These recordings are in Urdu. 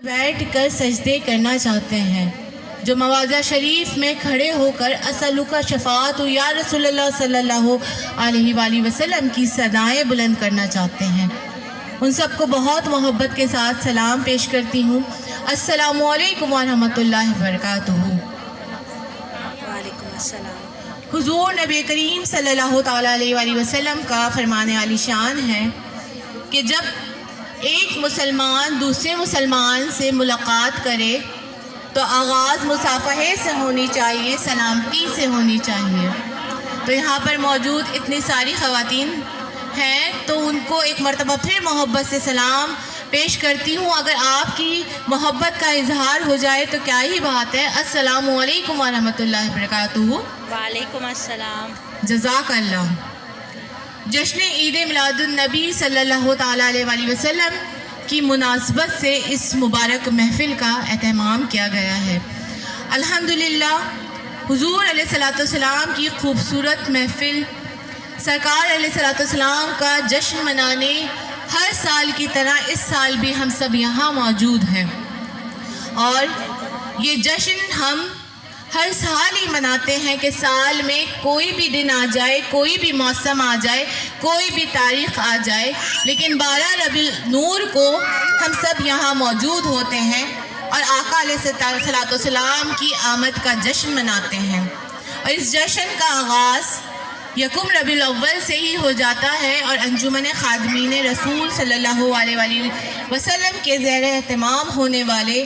بیٹھ کر سجدے کرنا چاہتے ہیں، جو مواضع شریف میں کھڑے ہو کر اسألک شفاعت یا رسول اللہ صلی اللہ علیہ وآلہ وسلم کی صدائیں بلند کرنا چاہتے ہیں، ان سب کو بہت محبت کے ساتھ سلام پیش کرتی ہوں۔ السلام علیکم ورحمۃ اللہ وبرکاتہ۔ وعلیکم السلام۔ حضور نبی کریم صلی اللہ تعالیٰ علیہ وآلہ وسلم کا فرمان عالی شان ہے کہ جب ایک مسلمان دوسرے مسلمان سے ملاقات کرے تو آغاز مصافحے سے ہونی چاہیے، سلامتی سے ہونی چاہیے۔ تو یہاں پر موجود اتنی ساری خواتین ہیں تو ان کو ایک مرتبہ پھر محبت سے سلام پیش کرتی ہوں۔ اگر آپ کی محبت کا اظہار ہو جائے تو کیا ہی بات ہے۔ السلام علیکم ورحمۃ اللہ وبرکاتہ۔ وعلیکم السلام۔ جزاک اللہ۔ جشن عید میلاد النبی صلی اللہ تعالیٰ علیہ وآلہ وسلم کی مناسبت سے اس مبارک محفل کا اہتمام کیا گیا ہے۔ الحمدللہ حضور علیہ الصلوۃ والسلام کی خوبصورت محفل، سرکار علیہ الصلوۃ والسلام کا جشن منانے ہر سال کی طرح اس سال بھی ہم سب یہاں موجود ہیں، اور یہ جشن ہم ہر سال ہی مناتے ہیں کہ سال میں کوئی بھی دن آ جائے، کوئی بھی موسم آ جائے، کوئی بھی تاریخ آ جائے، لیکن 12 ربیع النور کو ہم سب یہاں موجود ہوتے ہیں اور آقا علیہ الصلوۃ والسلام کی آمد کا جشن مناتے ہیں۔ اور اس جشن کا آغاز یکم ربیع الاول سے ہی ہو جاتا ہے، اور انجمن خادمین رسول صلی اللہ علیہ وآلہ وسلم کے زیر اہتمام ہونے والے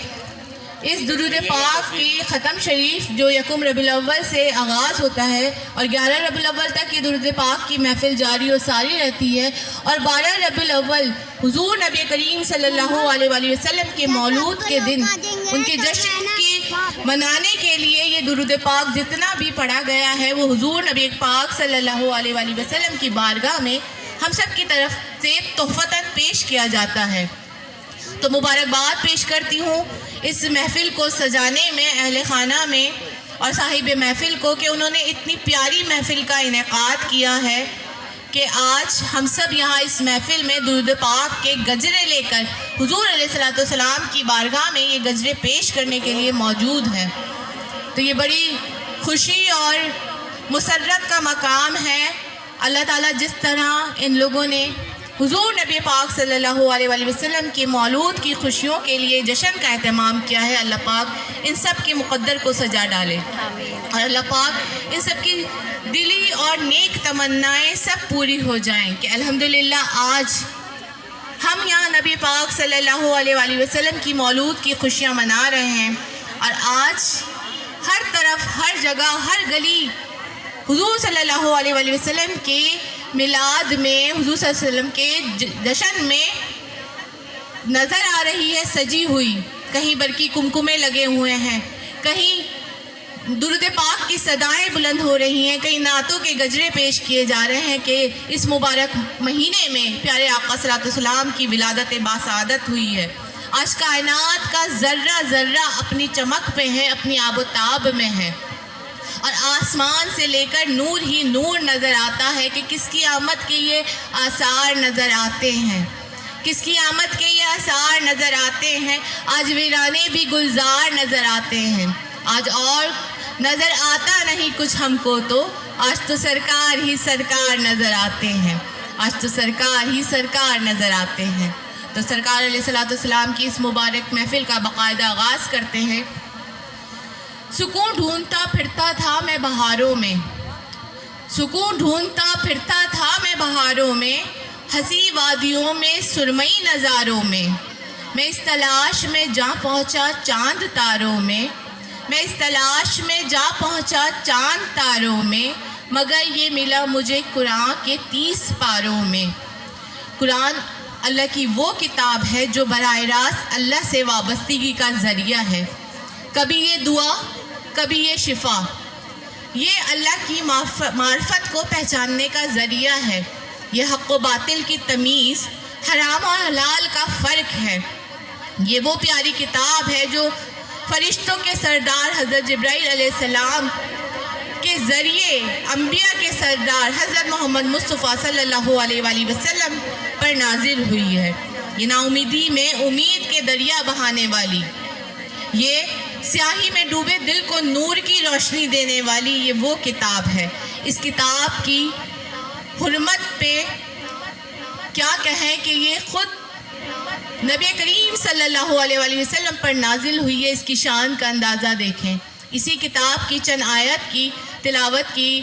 اس درود پاک کی ختم شریف جو یکم ربیع الاول سے آغاز ہوتا ہے اور 11 ربیع الاول تک یہ درود پاک کی محفل جاری و ساری رہتی ہے، اور 12 ربیع الاول حضور نبی کریم صلی اللہ علیہ وآلہ وسلم کے مولود کے دن ان کے جشن کی منانے کے لیے یہ درود پاک جتنا بھی پڑھا گیا ہے وہ حضور نبی پاک صلی اللہ علیہ وآلہ وسلم کی بارگاہ میں ہم سب کی طرف سے تحفتاً پیش کیا جاتا ہے۔ تو مبارکباد پیش کرتی ہوں اس محفل کو سجانے میں، اہل خانہ میں اور صاحب محفل کو کہ انہوں نے اتنی پیاری محفل کا انعقاد کیا ہے کہ آج ہم سب یہاں اس محفل میں درود پاک کے گجرے لے کر حضور علیہ الصلوۃ والسلام کی بارگاہ میں یہ گجرے پیش کرنے کے لیے موجود ہیں۔ تو یہ بڑی خوشی اور مسرت کا مقام ہے۔ اللہ تعالیٰ جس طرح ان لوگوں نے حضور نبی پاک صلی اللہ علیہ وآلہ وسلم کی مولود کی خوشیوں کے لیے جشن کا اہتمام کیا ہے، اللہ پاک ان سب کے مقدر کو سجا ڈالے، اور اللہ پاک ان سب کی دلی اور نیک تمنائیں سب پوری ہو جائیں کہ الحمدللہ آج ہم یہاں نبی پاک صلی اللہ علیہ وآلہ وسلم کی مولود کی خوشیاں منا رہے ہیں، اور آج ہر طرف ہر جگہ ہر گلی حضور صلی اللہ علیہ وآلہ وسلم کے میلاد میں، حضور صلی اللہ علیہ وسلم کے جشن میں نظر آ رہی ہے سجی ہوئی۔ کہیں برقی کمکمے لگے ہوئے ہیں، کہیں درود پاک کی صدائیں بلند ہو رہی ہیں، کہیں نعتوں کے گجرے پیش کیے جا رہے ہیں کہ اس مبارک مہینے میں پیارے آقا صلی اللہ علیہ وسلم کی ولادت باسعادت ہوئی ہے۔ آج کائنات کا ذرہ ذرہ اپنی چمک پہ ہے، اپنی آب و تاب میں ہے، اور آسمان سے لے کر نور ہی نور نظر آتا ہے کہ کس کی آمد کے یہ آثار نظر آتے ہیں، کس کی آمد کے یہ آثار نظر آتے ہیں۔ آج ویرانے بھی گلزار نظر آتے ہیں، آج اور نظر آتا نہیں کچھ ہم کو، تو آج تو سرکار ہی سرکار نظر آتے ہیں، آج تو سرکار ہی سرکار نظر آتے ہیں۔ تو سرکار علیہ الصلوۃ والسلام کی اس مبارک محفل کا باقاعدہ آغاز کرتے ہیں۔ سکون ڈھونڈتا پھرتا تھا میں بہاروں میں، سکون ڈھونڈتا پھرتا تھا میں بہاروں میں، ہنسی وادیوں میں سرمئی نظاروں میں، میں اس تلاش میں جا پہنچا چاند تاروں میں، میں اس تلاش میں جا پہنچا چاند تاروں میں، مگر یہ ملا مجھے قرآن کے 30 پاروں میں۔ قرآن اللہ کی وہ کتاب ہے جو براہ راست اللہ سے وابستگی کا ذریعہ ہے، کبھی یہ دعا کبھی یہ شفا، یہ اللہ کی معرفت کو پہچاننے کا ذریعہ ہے، یہ حق و باطل کی تمیز، حرام اور حلال کا فرق ہے۔ یہ وہ پیاری کتاب ہے جو فرشتوں کے سردار حضرت جبرائیل علیہ السلام کے ذریعے انبیاء کے سردار حضرت محمد مصطفیٰ صلی اللہ علیہ وآلہ وسلم پر نازل ہوئی ہے۔ یہ نا امیدی میں امید کے دریا بہانے والی، یہ سیاہی میں ڈوبے دل کو نور کی روشنی دینے والی یہ وہ کتاب ہے۔ اس کتاب کی حرمت پہ کیا کہیں کہ یہ خود نبی کریم صلی اللہ علیہ وآلہ وسلم پر نازل ہوئی ہے، اس کی شان کا اندازہ دیکھیں۔ اسی کتاب کی چند آیت کی تلاوت کی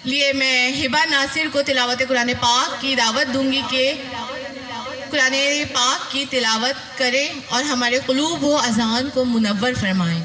لیے میں ہبہ ناصر کو تلاوت قرآن پاک کی دعوت دوں گی کہ قرآن پاک کی تلاوت کریں اور ہمارے قلوب و اذہان کو منور فرمائیں۔